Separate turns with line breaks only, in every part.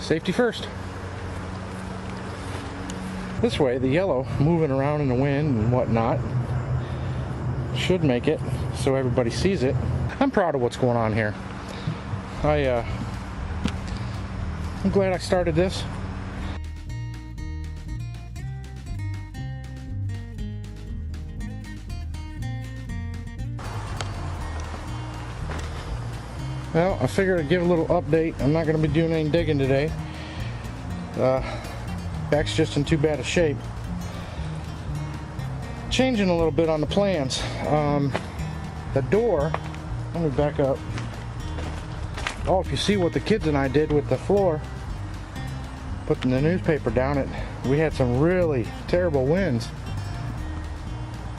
safety first. This way, the yellow moving around in the wind and whatnot should make it so everybody sees it. I'm proud of what's going on here. I'm glad I started this. Well, I figured I'd give a little update. I'm not going to be doing any digging today. Back's just in too bad a shape. Changing a little bit on the plans. The door, let me back up. Oh, if you see what the kids and I did with the floor, putting the newspaper down it, we had some really terrible winds.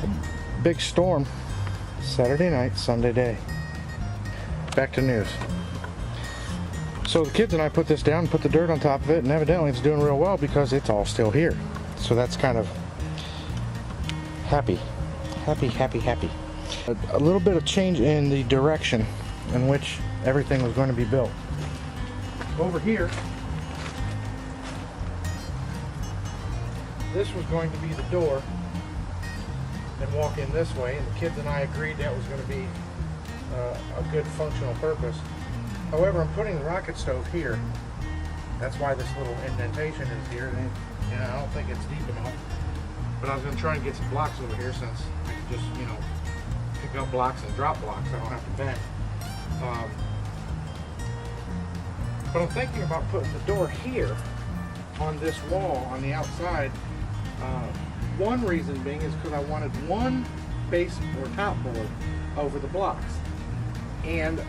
A big storm, Saturday night, Sunday day. Back to news. So the kids and I put this down, put the dirt on top of it, and evidently it's doing real well because it's all still here. So that's kind of happy. A little bit of change in the direction in which everything was going to be built. Over here, this was going to be the door and walk in this way, and the kids and I agreed that was going to be a good functional purpose. However, I'm putting the rocket stove here. That's why this little indentation is here. And I don't think it's deep enough. But I was going to try and get some blocks over here since I can just, you know, pick up blocks and drop blocks. I don't have to bend. But I'm thinking about putting the door here on this wall on the outside. One reason being is because I wanted one base or top board over the blocks. And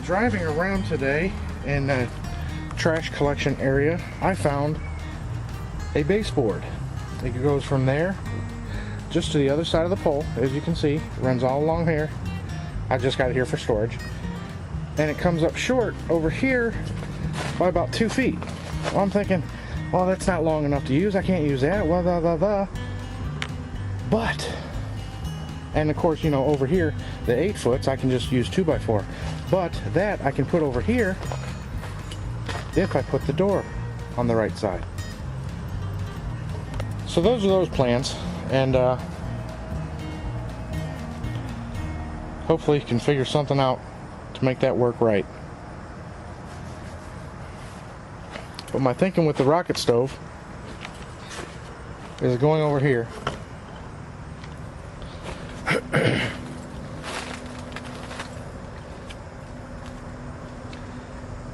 driving around today in the trash collection area, I found a baseboard. It goes from there just to the other side of the pole. As you can see, it runs all along here. I just got it here for storage. And it comes up short over here by about 2 feet. Well, I'm thinking, well, that's not long enough to use. I can't use that. Blah, blah, blah, blah. But, and of course, you know, over here, the 8-foots, I can just use 2x4. But that I can put over here if I put the door on the right side. So those are those plans, and hopefully you can figure something out to make that work right. But my thinking with the rocket stove is going over here.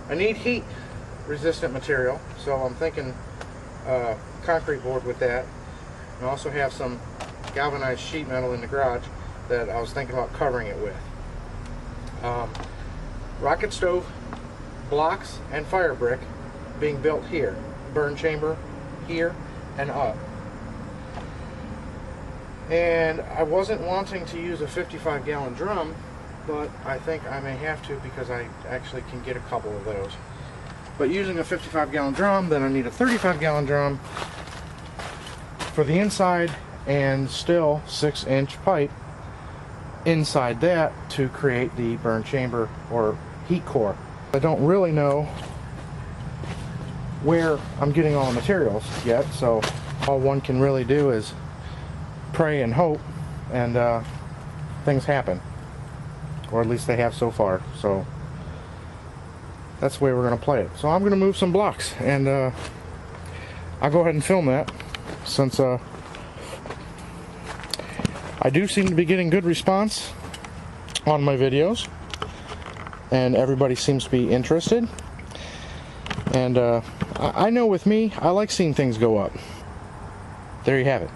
I need heat resistant material, so I'm thinking concrete board with that. I also have some galvanized sheet metal in the garage that I was thinking about covering it with. Rocket stove, blocks, and fire brick being built here. Burn chamber here and up. And I wasn't wanting to use a 55-gallon drum, but I think I may have to because I actually can get a couple of those. But using a 55-gallon drum, then I need a 35-gallon drum for the inside and still 6-inch pipe inside that to create the burn chamber or heat core. I don't really know where I'm getting all the materials yet, so all one can really do is pray and hope, and things happen, or at least they have so far. So that's the way we're going to play it. So I'm going to move some blocks, and I'll go ahead and film that, since I do seem to be getting good response on my videos, and everybody seems to be interested. And I know with me, I like seeing things go up. There you have it.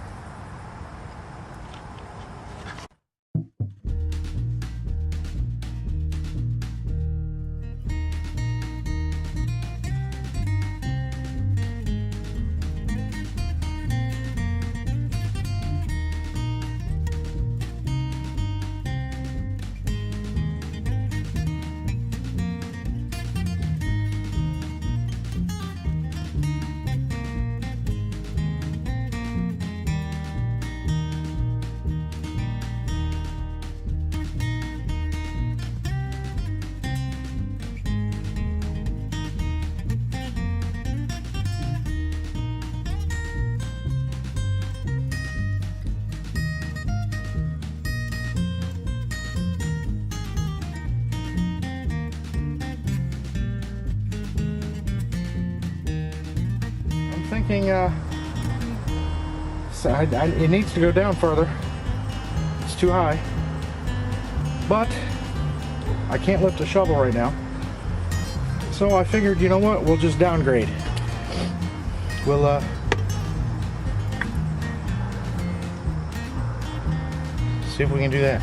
looking, it needs to go down further. It's too high. But I can't lift a shovel right now. So I figured, you know what, we'll just downgrade. We'll see if we can do that.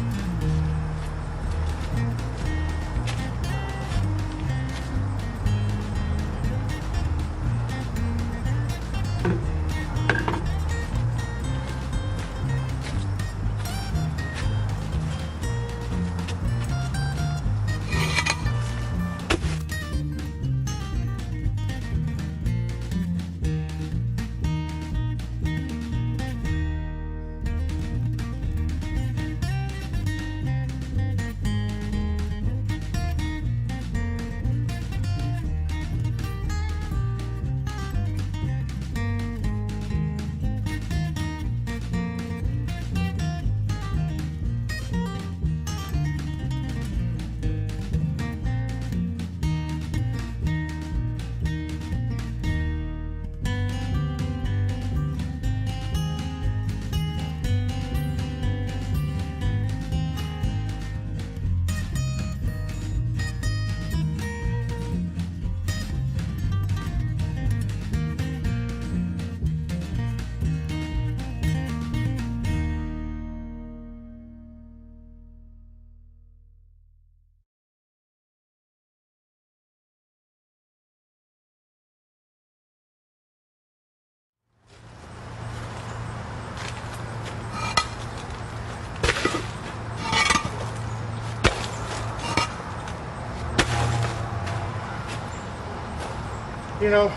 You know,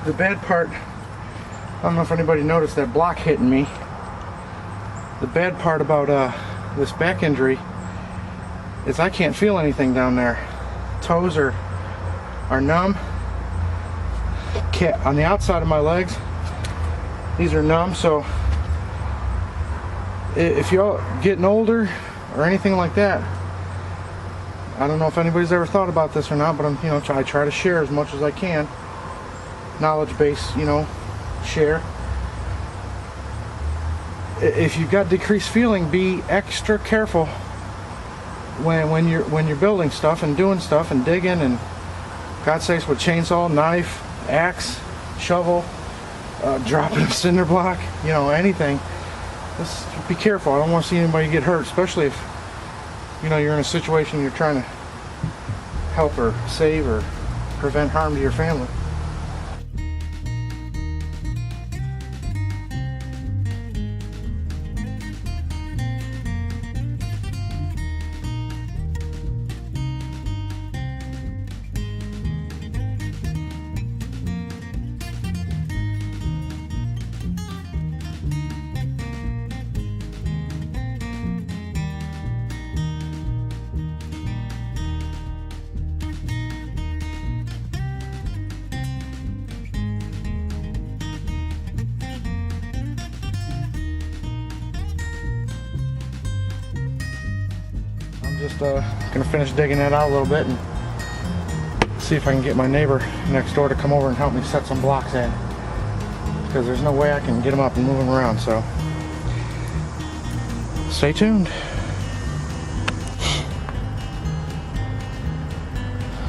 the bad part, I don't know if anybody noticed that block hitting me. The bad part about this back injury is I can't feel anything down there. Toes are numb. On the outside of my legs, these are numb. So if y'all getting older or anything like that, I don't know if anybody's ever thought about this or not, but I'm, I try to share as much as I can. Knowledge base, share. If you've got decreased feeling, be extra careful when you're building stuff and doing stuff and digging and, God sakes, with chainsaw, knife, axe, shovel, dropping a cinder block, anything. Just be careful. I don't want to see anybody get hurt, especially if you're in a situation you're trying to help or save or prevent harm to your family. Just gonna finish digging that out a little bit and see if I can get my neighbor next door to come over and help me set some blocks in, because there's no way I can get them up and move them around. So stay tuned.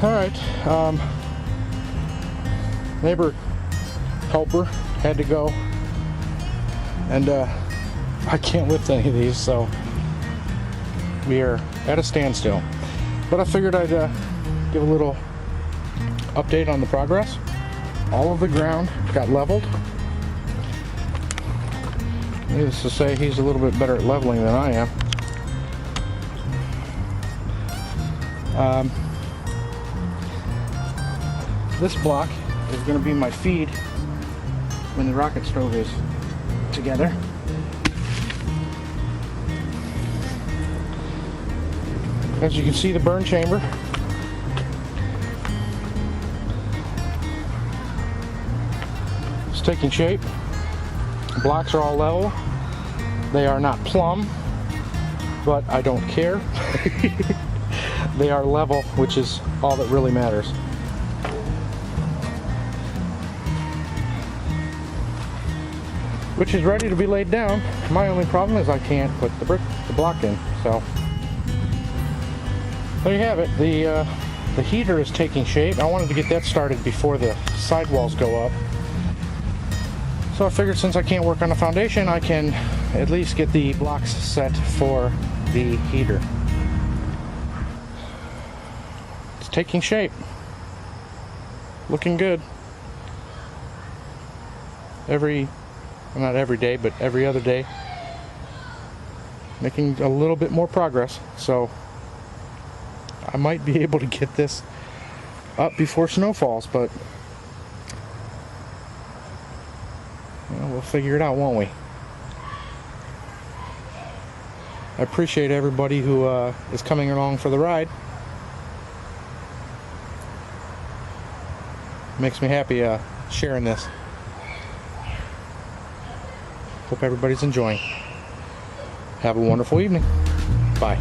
All right, neighbor helper had to go, and I can't lift any of these, so we are at a standstill. But I figured I'd give a little update on the progress. All of the ground got leveled. Needless to say, he's a little bit better at leveling than I am. This block is going to be my feed when the rocket stove is together. As you can see, the burn chamber is taking shape. The blocks are all level. They are not plumb, but I don't care. They are level, which is all that really matters. which is ready to be laid down. My only problem is I can't put the block in. So there you have it. The heater is taking shape. I wanted to get that started before the sidewalls go up. So I figured since I can't work on the foundation, I can at least get the blocks set for the heater. It's taking shape. Looking good. Not every day, but every other day. Making a little bit more progress. So I might be able to get this up before snow falls, but we'll figure it out, won't we? I appreciate everybody who is coming along for the ride. Makes me happy sharing this. Hope everybody's enjoying. Have a wonderful evening. Bye.